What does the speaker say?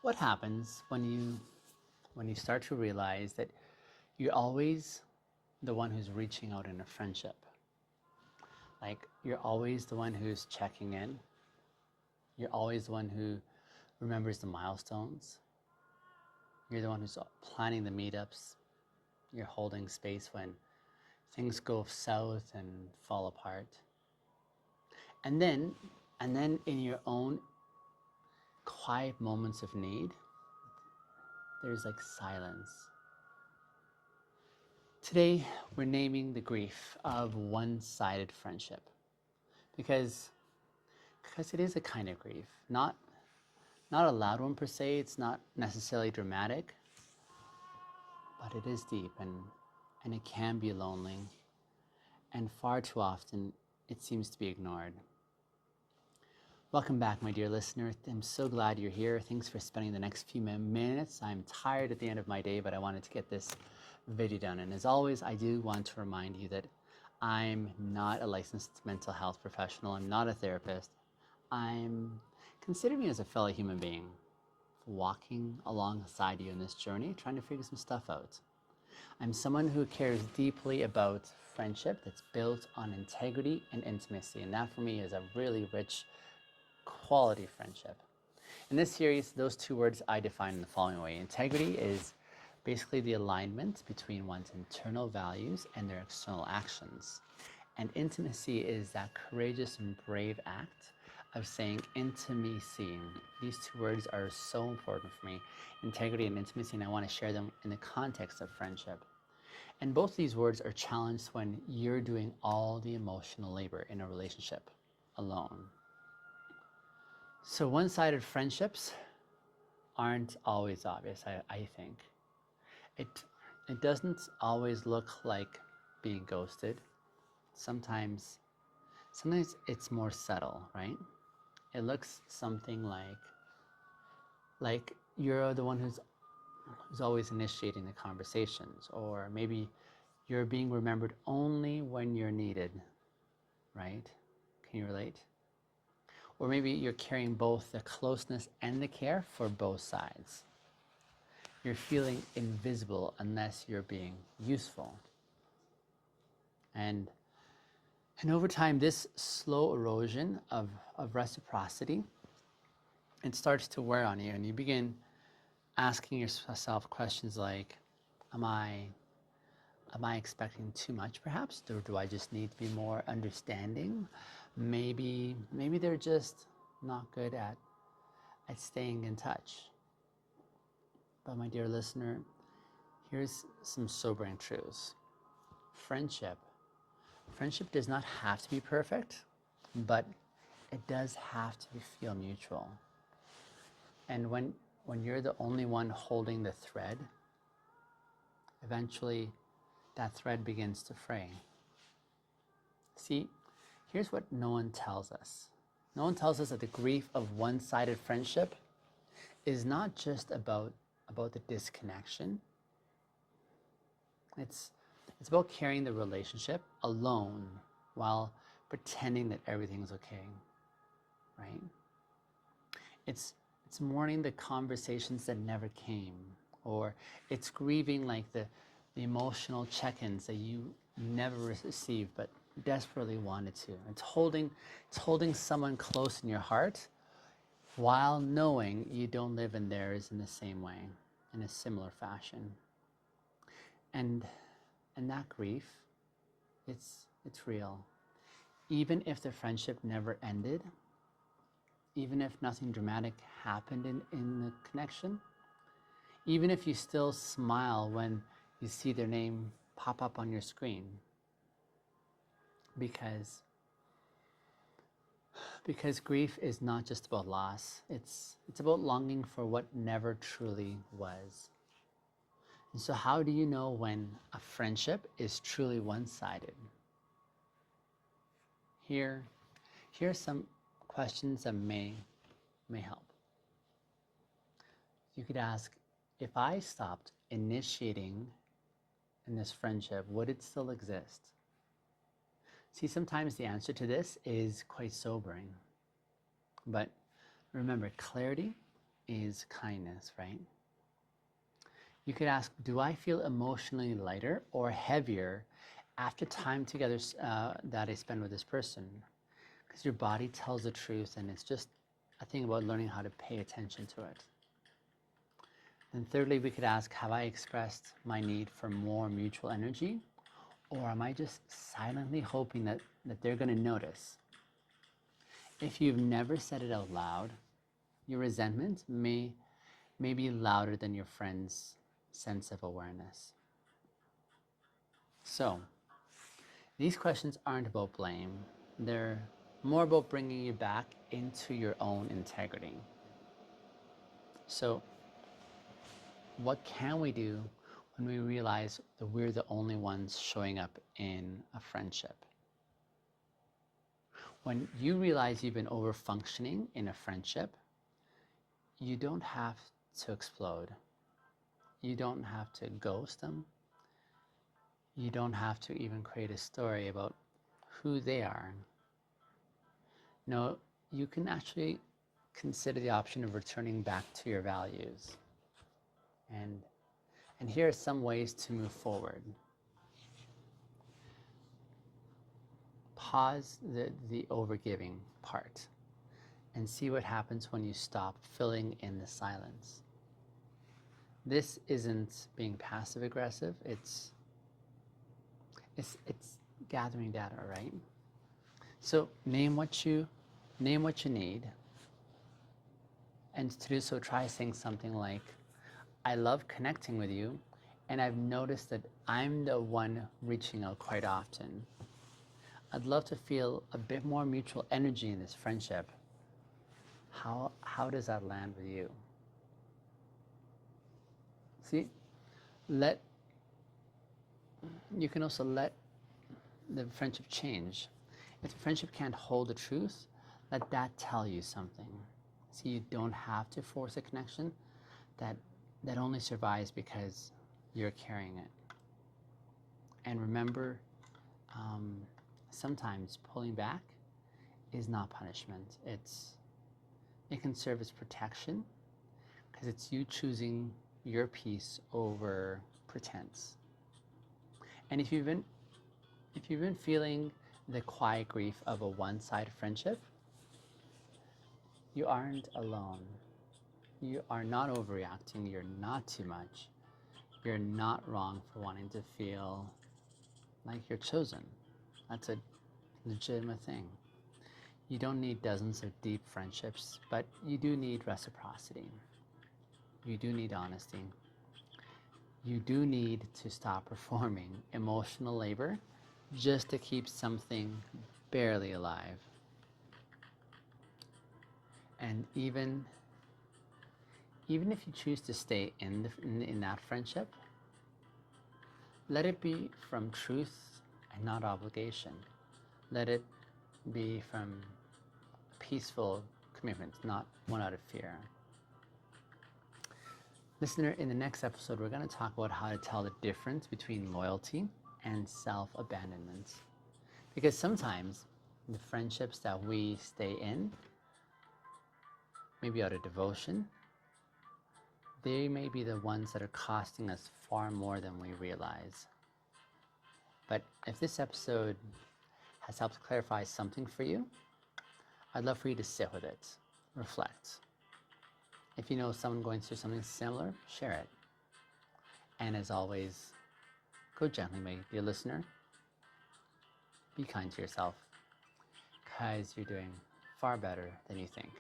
What happens when you start to realize that you're always the one who's reaching out in a friendship? Like you're always the one who's checking in. You're always the one who remembers the milestones. You're the one who's planning the meetups. You're holding space when things go south and fall apart. And then in your own quiet moments of need, there's like silence. Today, we're naming the grief of one-sided friendship because it is a kind of grief, not a loud one per se. It's not necessarily dramatic, but it is deep and it can be lonely, and far too often it seems to be ignored. Welcome back, my dear listener. I'm so glad you're here. Thanks for spending the next few minutes. I'm tired at the end of my day, but I wanted to get this video done. And as always, I do want to remind you that I'm not a licensed mental health professional. I'm not a therapist. Consider me as a fellow human being, walking alongside you in this journey, trying to figure some stuff out. I'm someone who cares deeply about friendship that's built on integrity and intimacy. And that for me is a really rich quality friendship. In this series, those two words I define in the following way. Integrity is basically the alignment between one's internal values and their external actions. And intimacy is that courageous and brave act of saying intimacy. These two words are so important for me, integrity and intimacy, and I want to share them in the context of friendship. And both these words are challenged when you're doing all the emotional labor in a relationship alone. So one-sided friendships aren't always obvious, I think. It doesn't always look like being ghosted. Sometimes it's more subtle, right? It looks something like you're the one who's always initiating the conversations, or maybe you're being remembered only when you're needed, right? Can you relate? Or maybe you're carrying both the closeness and the care for both sides. You're feeling invisible unless you're being useful. And over time, this slow erosion of reciprocity, it starts to wear on you, and you begin asking yourself questions like, am I expecting too much perhaps? Or do I just need to be more understanding? Maybe they're just not good at staying in touch. But my dear listener, here's some sobering truths. Friendship does not have to be perfect, but it does have to feel mutual. And when you're the only one holding the thread, eventually that thread begins to fray. See, here's what no one tells us. No one tells us that the grief of one-sided friendship is not just about the disconnection. It's about carrying the relationship alone while pretending that everything's okay, right? It's mourning the conversations that never came, or it's grieving like the emotional check-ins that you never received but desperately wanted to. It's holding someone close in your heart while knowing you don't live in theirs in the same way, in a similar fashion. And that grief, it's real. Even if the friendship never ended, even if nothing dramatic happened in the connection, even if you still smile when you see their name pop up on your screen, because grief is not just about loss. It's about longing for what never truly was. And so how do you know when a friendship is truly one-sided? Here are some questions that may help. You could ask, if I stopped initiating in this friendship, would it still exist? See, sometimes the answer to this is quite sobering. But remember, clarity is kindness, right? You could ask, do I feel emotionally lighter or heavier after time together that I spend with this person? Because your body tells the truth, and it's just a thing about learning how to pay attention to it. Then thirdly, we could ask, have I expressed my need for more mutual energy? Or am I just silently hoping that they're going to notice? If you've never said it out loud, your resentment may be louder than your friend's sense of awareness. So, these questions aren't about blame. They're more about bringing you back into your own integrity. So, what can we do when we realize that we're the only ones showing up in a friendship? When you realize you've been over-functioning in a friendship, you don't have to explode. You don't have to ghost them. You don't have to even create a story about who they are. No, you can actually consider the option of returning back to your values. And here are some ways to move forward. Pause the overgiving part and see what happens when you stop filling in the silence. This isn't being passive aggressive, it's gathering data, right? So name what you need, and to do so, try saying something like, I love connecting with you, and I've noticed that I'm the one reaching out quite often. I'd love to feel a bit more mutual energy in this friendship. How does that land with you? See, you can also let the friendship change. If the friendship can't hold the truth, let that tell you something. See, you don't have to force a connection that only survives because you're carrying it. And remember, sometimes pulling back is not punishment. It can serve as protection, because it's you choosing your peace over pretense. And if you've been feeling the quiet grief of a one-sided friendship, you aren't alone. You are not overreacting. You're not too much. You're not wrong for wanting to feel like you're chosen. That's a legitimate thing. You don't need dozens of deep friendships, but you do need reciprocity. You do need honesty. You do need to stop performing emotional labor just to keep something barely alive. And even if you choose to stay in that friendship, let it be from truth and not obligation. Let it be from peaceful commitment, not one out of fear. Listener, in the next episode, we're going to talk about how to tell the difference between loyalty and self-abandonment. Because sometimes the friendships that we stay in, maybe out of devotion, they may be the ones that are costing us far more than we realize. But if this episode has helped clarify something for you, I'd love for you to sit with it, reflect. If you know someone going through something similar, share it. And as always, go gently, my dear listener. Be kind to yourself, because you're doing far better than you think.